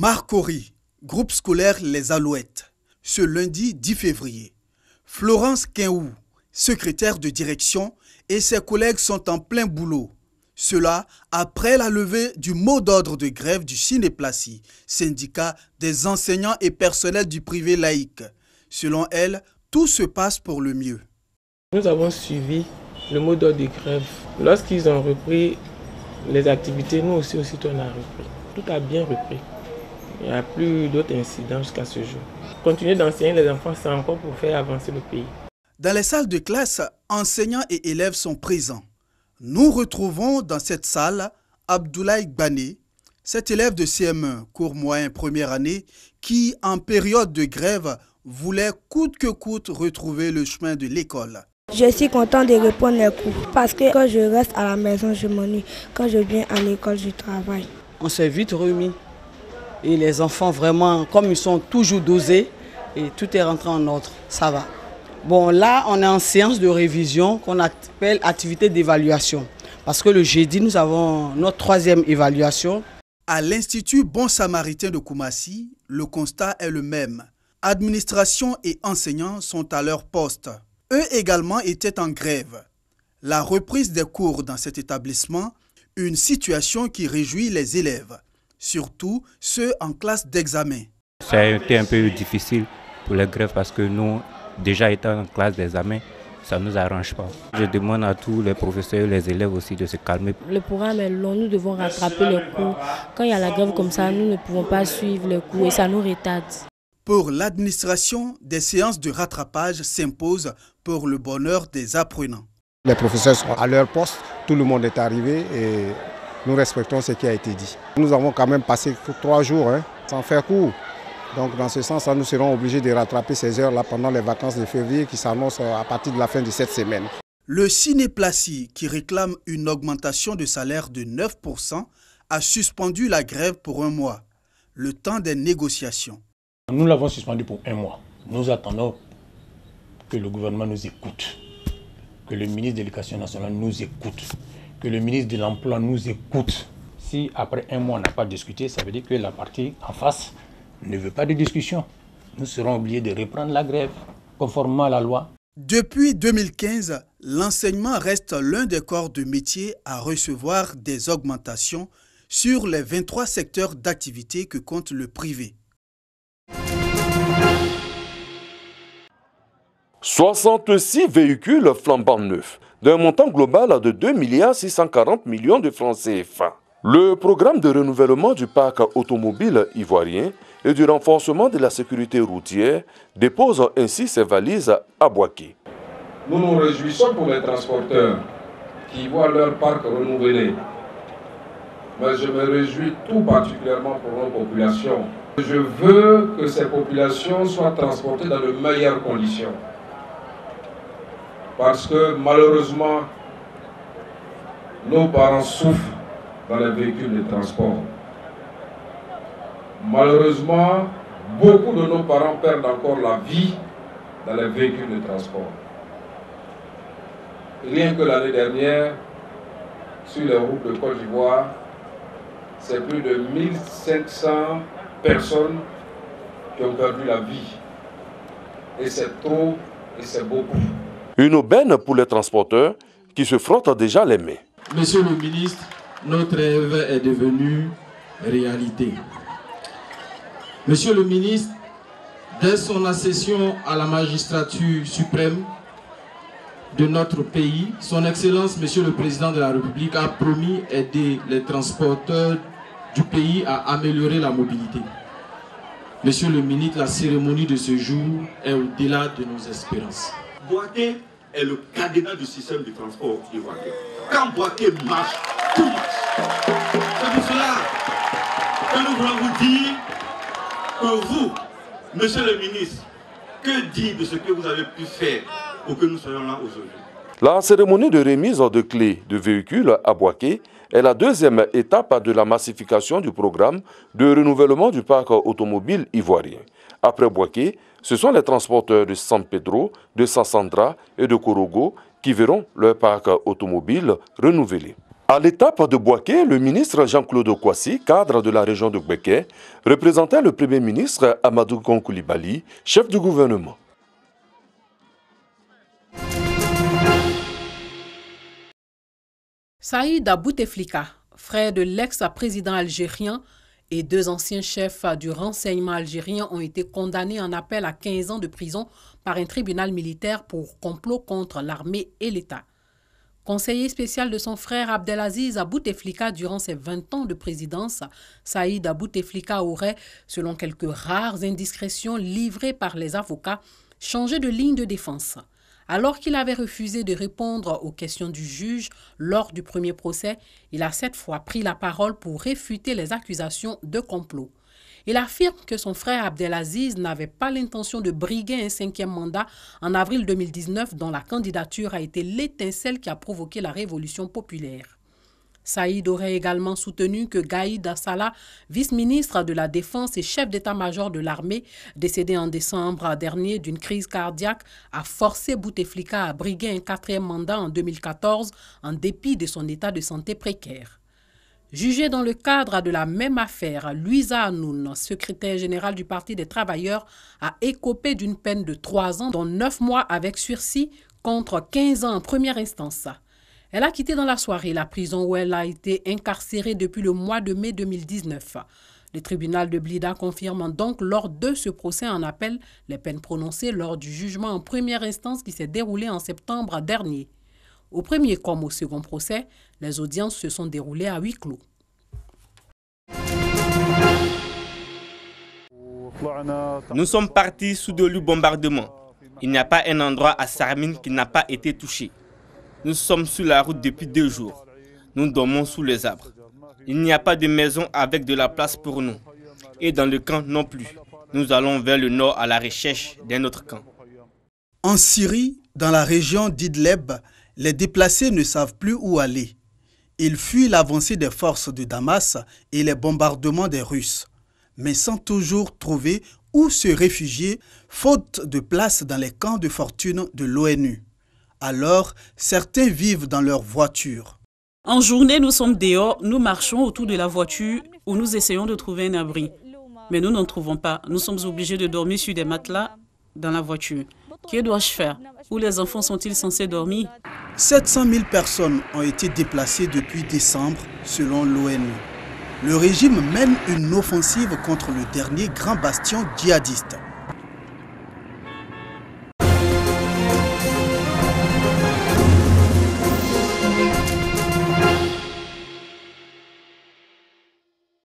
Marcory, groupe scolaire Les Alouettes, ce lundi 10 février. Florence Quinhou, secrétaire de direction, et ses collègues sont en plein boulot. Cela après la levée du mot d'ordre de grève du Cinéplacy, syndicat des enseignants et personnels du privé laïque. Selon elle, tout se passe pour le mieux. Nous avons suivi le mot d'ordre de grève. Lorsqu'ils ont repris les activités, nous aussi on a repris. Tout a bien repris. Il n'y a plus d'autres incidents jusqu'à ce jour. Continuer d'enseigner les enfants, c'est encore pour faire avancer le pays. Dans les salles de classe, enseignants et élèves sont présents. Nous retrouvons dans cette salle Abdoulaye Bané, cet élève de CM1, cours moyen première année, qui, en période de grève, voulait coûte que coûte retrouver le chemin de l'école. Je suis content de reprendre les cours parce que quand je reste à la maison, je m'ennuie. Quand je viens à l'école, je travaille. On s'est vite remis. Et les enfants, vraiment, comme ils sont toujours dosés, et tout est rentré en ordre, ça va. Bon, là, on est en séance de révision qu'on appelle activité d'évaluation. Parce que le jeudi, nous avons notre 3e évaluation. À l'Institut Bon Samaritain de Koumassi, le constat est le même. Administration et enseignants sont à leur poste. Eux également étaient en grève. La reprise des cours dans cet établissement, une situation qui réjouit les élèves, surtout ceux en classe d'examen. Ça a été un peu difficile pour les grèves parce que nous, déjà étant en classe d'examen, ça ne nous arrange pas. Je demande à tous les professeurs et les élèves aussi de se calmer. Le programme est long, nous devons rattraper les cours. Quand il y a la grève comme ça, nous ne pouvons pas suivre les cours et ça nous retarde. Pour l'administration, des séances de rattrapage s'imposent pour le bonheur des apprenants. Les professeurs sont à leur poste, tout le monde est arrivé et nous respectons ce qui a été dit. Nous avons quand même passé 3 jours sans faire cours. Donc dans ce sens, nous serons obligés de rattraper ces heures-là pendant les vacances de février qui s'annoncent à partir de la fin de cette semaine. Le Cinéplacy, qui réclame une augmentation de salaire de 9%, a suspendu la grève pour 1 mois, le temps des négociations. Nous l'avons suspendu pour 1 mois. Nous attendons que le gouvernement nous écoute, que le ministre de l'Éducation nationale nous écoute, que le ministre de l'Emploi nous écoute. Si après 1 mois on n'a pas discuté, ça veut dire que la partie en face ne veut pas de discussion. Nous serons obligés de reprendre la grève, conformément à la loi. Depuis 2015, l'enseignement reste l'un des corps de métier à recevoir des augmentations sur les 23 secteurs d'activité que compte le privé. 66 véhicules flambant neufs, d'un montant global de 2 640 millions de francs CFA. Le programme de renouvellement du parc automobile ivoirien et du renforcement de la sécurité routière dépose ainsi ses valises à Bouaké. Nous nous réjouissons pour les transporteurs qui voient leur parc renouvelé. Mais je me réjouis tout particulièrement pour nos populations. Je veux que ces populations soient transportées dans de meilleures conditions. Parce que malheureusement, nos parents souffrent dans les véhicules de transport. Malheureusement, beaucoup de nos parents perdent encore la vie dans les véhicules de transport. Rien que l'année dernière, sur les routes de Côte d'Ivoire, c'est plus de 1500 personnes qui ont perdu la vie. Et c'est trop et c'est beaucoup. Une aubaine pour les transporteurs qui se frottent déjà les mains. Monsieur le ministre, notre rêve est devenu réalité. Monsieur le ministre, dès son accession à la magistrature suprême de notre pays, son Excellence, Monsieur le Président de la République, a promis aider les transporteurs du pays à améliorer la mobilité. Monsieur le ministre, la cérémonie de ce jour est au-delà de nos espérances. Bouaké est le cadenas du système de transport ivoirien. Quand Bouaké marche, tout marche. C'est pour cela que nous voulons vous dire que vous, monsieur le ministre, que dire de ce que vous avez pu faire pour que nous soyons là aujourd'hui? La cérémonie de remise de clés de véhicules à Bouaké est la 2e étape de la massification du programme de renouvellement du parc automobile ivoirien. Après Bouaké, ce sont les transporteurs de San Pedro, de Sassandra et de Korogo qui verront leur parc automobile renouvelé. À l'étape de Bouaké, le ministre Jean-Claude Kwasi, cadre de la région de Gbeke, représentait le Premier ministre Amadou Gon Coulibaly, chef du gouvernement. Saïd Bouteflika, frère de l'ex-président algérien et 2 anciens chefs du renseignement algérien ont été condamnés en appel à 15 ans de prison par un tribunal militaire pour complot contre l'armée et l'État. Conseiller spécial de son frère Abdelaziz Bouteflika durant ses 20 ans de présidence, Saïd Bouteflika aurait, selon quelques rares indiscrétions livrées par les avocats, changé de ligne de défense. Alors qu'il avait refusé de répondre aux questions du juge lors du premier procès, il a cette fois pris la parole pour réfuter les accusations de complot. Il affirme que son frère Abdelaziz n'avait pas l'intention de briguer un 5e mandat en avril 2019 dont la candidature a été l'étincelle qui a provoqué la révolution populaire. Saïd aurait également soutenu que Gaïd Salah, vice-ministre de la Défense et chef d'état-major de l'armée, décédé en décembre dernier d'une crise cardiaque, a forcé Bouteflika à briguer un 4e mandat en 2014 en dépit de son état de santé précaire. Jugé dans le cadre de la même affaire, Louisa Hanoun, secrétaire générale du Parti des travailleurs, a écopé d'une peine de 3 ans, dont 9 mois avec sursis, contre 15 ans en première instance. Elle a quitté dans la soirée la prison où elle a été incarcérée depuis le mois de mai 2019. Le tribunal de Blida confirme donc lors de ce procès en appel les peines prononcées lors du jugement en première instance qui s'est déroulé en septembre dernier. Au premier comme au second procès, les audiences se sont déroulées à huis clos. Nous sommes partis sous de lourds bombardements. Il n'y a pas un endroit à Sarmine qui n'a pas été touché. Nous sommes sur la route depuis 2 jours. Nous dormons sous les arbres. Il n'y a pas de maison avec de la place pour nous. Et dans le camp non plus. Nous allons vers le nord à la recherche d'un autre camp. En Syrie, dans la région d'Idleb, les déplacés ne savent plus où aller. Ils fuient l'avancée des forces de Damas et les bombardements des Russes, mais sans toujours trouver où se réfugier, faute de place dans les camps de fortune de l'ONU. Alors, certains vivent dans leur voiture. En journée, nous sommes dehors, nous marchons autour de la voiture où nous essayons de trouver un abri. Mais nous n'en trouvons pas. Nous sommes obligés de dormir sur des matelas dans la voiture. Que dois-je faire? Où les enfants sont-ils censés dormir? 700 000 personnes ont été déplacées depuis décembre, selon l'ONU. Le régime mène une offensive contre le dernier grand bastion djihadiste.